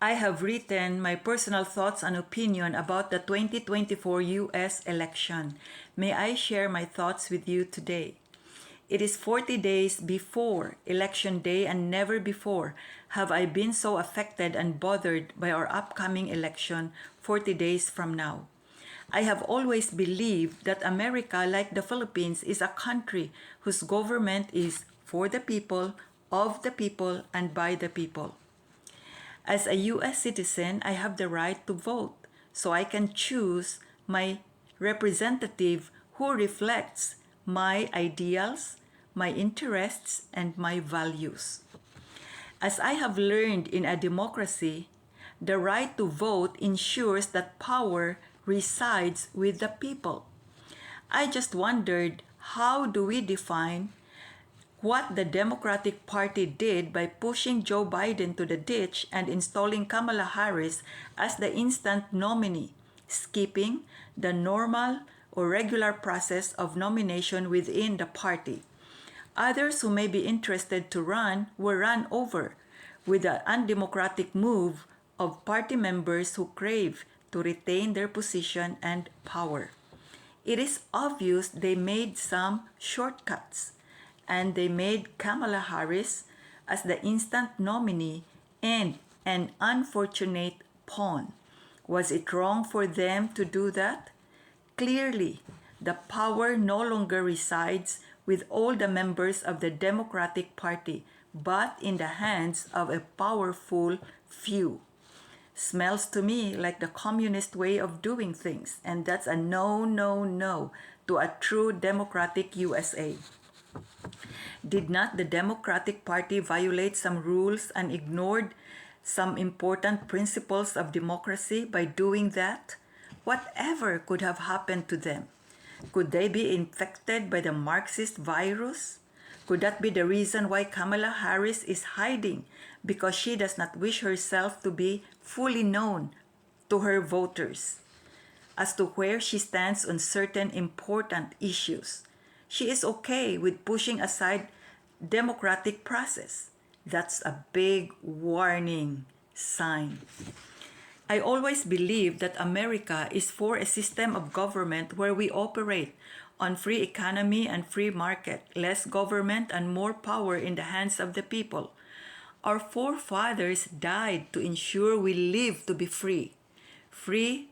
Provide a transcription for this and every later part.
I have written my personal thoughts and opinion about the 2024 US election. May I share my thoughts with you today? It is 40 days before Election Day, and never before have I been so affected and bothered by our upcoming election 40 days from now. I have always believed that America, like the Philippines, is a country whose government is for the people, of the people, and by the people. As a US citizen, I have the right to vote, so I can choose my representative who reflects my ideals, my interests, and my values. As I have learned in a democracy, the right to vote ensures that power resides with the people. I just wondered, how do we define what the Democratic Party did by pushing Joe Biden to the ditch and installing Kamala Harris as the instant nominee, skipping the normal or regular process of nomination within the party? Others who may be interested to run were run over with the undemocratic move of party members who crave to retain their position and power. It is obvious they made some shortcuts, and they made Kamala Harris as the instant nominee and an unfortunate pawn. Was it wrong for them to do that? Clearly, the power no longer resides with all the members of the Democratic Party, but in the hands of a powerful few. Smells to me like the communist way of doing things, and that's a no, no, no to a true democratic USA. Did not the Democratic Party violate some rules and ignored some important principles of democracy by doing that? Whatever could have happened to them? Could they be infected by the Marxist virus? Could that be the reason why Kamala Harris is hiding? Because she does not wish herself to be fully known to her voters as to where she stands on certain important issues. She is okay with pushing aside democratic process. That's a big warning sign. I always believe that America is for a system of government where we operate on free economy and free market, less government and more power in the hands of the people. Our forefathers died to ensure we live to be free, free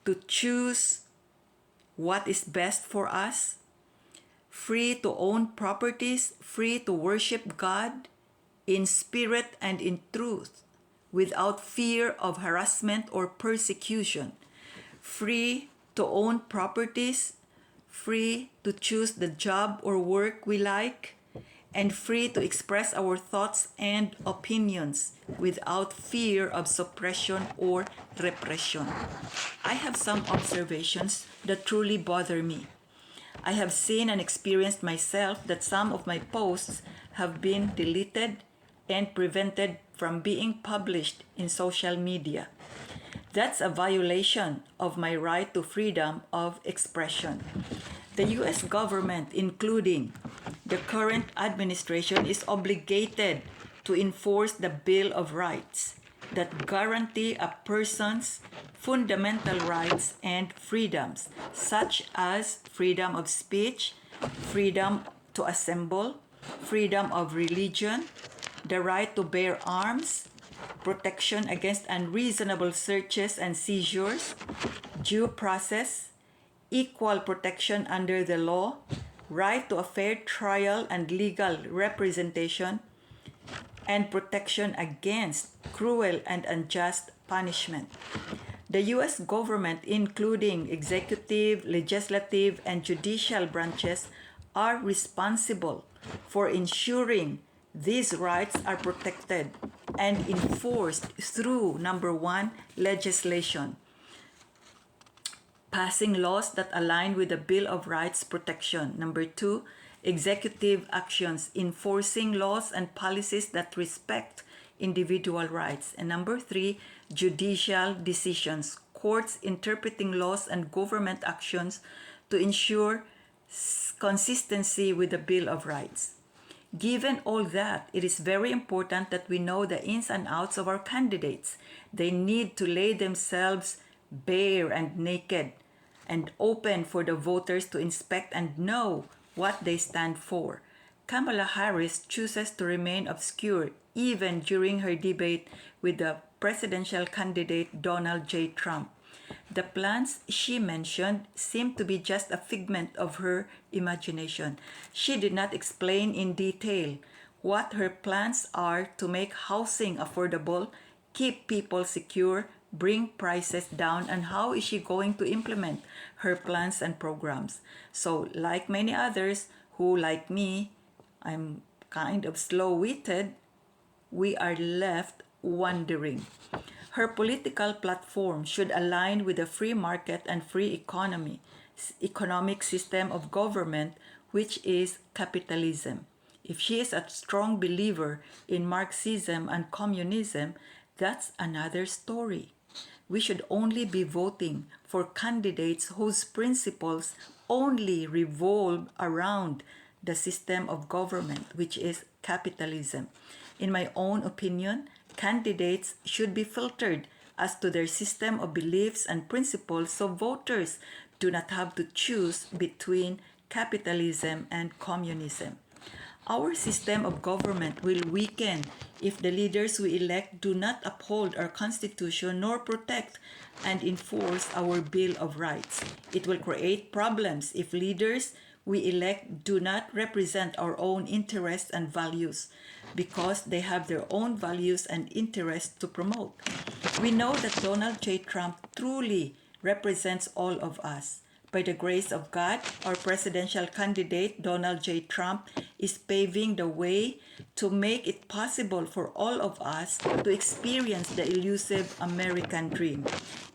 to choose what is best for us, free to own properties, free to worship God in spirit and in truth, without fear of harassment or persecution, free to own properties, free to choose the job or work we like, and free to express our thoughts and opinions without fear of suppression or repression. I have some observations that truly bother me. I have seen and experienced myself that some of my posts have been deleted and prevented from being published in social media. That's a violation of my right to freedom of expression. The US government, including the current administration, is obligated to enforce the Bill of Rights that guarantee a person's fundamental rights and freedoms, such as freedom of speech, freedom to assemble, freedom of religion, the right to bear arms, protection against unreasonable searches and seizures, due process, equal protection under the law, right to a fair trial and legal representation, and protection against cruel and unjust punishment. The US government, including executive, legislative, and judicial branches, are responsible for ensuring these rights are protected and enforced through, number one, legislation, passing laws that align with the Bill of Rights protection. Number two, executive actions, enforcing laws and policies that respect individual rights. And number three, judicial decisions, courts interpreting laws and government actions to ensure consistency with the Bill of Rights. Given all that, it is very important that we know the ins and outs of our candidates. They need to lay themselves bare and naked and open for the voters to inspect and know what they stand for. Kamala Harris chooses to remain obscure even during her debate with the presidential candidate Donald J. Trump. The plans she mentioned seem to be just a figment of her imagination. She did not explain in detail what her plans are to make housing affordable, keep people secure, bring prices down, and how is she going to implement her plans and programs. So, like many others who, like me, I'm kind of slow-witted, we are left wondering. Her political platform should align with the free market and free economic system of government, which is capitalism. If she is a strong believer in Marxism and communism, that's another story. We should only be voting for candidates whose principles only revolve around the system of government, which is capitalism. In my own opinion, candidates should be filtered as to their system of beliefs and principles so voters do not have to choose between capitalism and communism. Our system of government will weaken if the leaders we elect do not uphold our Constitution nor protect and enforce our Bill of Rights. It will create problems if leaders we elect do not represent our own interests and values because they have their own values and interests to promote. We know that Donald J. Trump truly represents all of us. By the grace of God, our presidential candidate, Donald J. Trump, is paving the way to make it possible for all of us to experience the elusive American dream.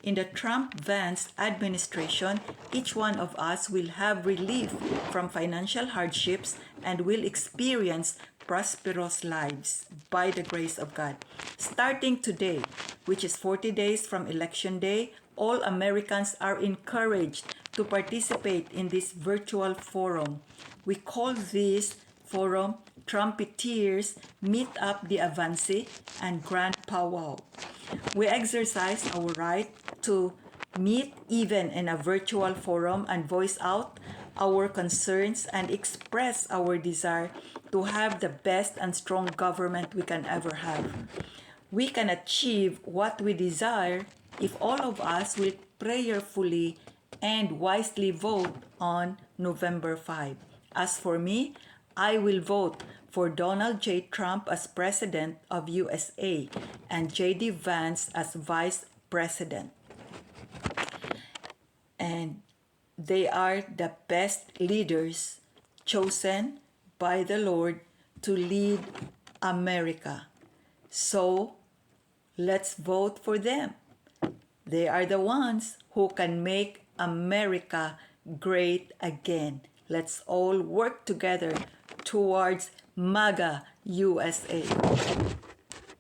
In the Trump-Vance administration, each one of us will have relief from financial hardships and will experience prosperous lives by the grace of God. Starting today, which is 40 days from Election Day, all Americans are encouraged to participate in this virtual forum. We call this forum Trumpeteers Meet Up the Avance and Grand Powwow. We exercise our right to meet even in a virtual forum and voice out our concerns and express our desire to have the best and strong government we can ever have. We can achieve what we desire if all of us will prayerfully and wisely vote on November 5. As for me, I will vote for Donald J. Trump as President of USA and J.D. Vance as Vice President. And they are the best leaders chosen by the Lord to lead America. So, let's vote for them. They are the ones who can make America great again. Let's all work together towards MAGA USA.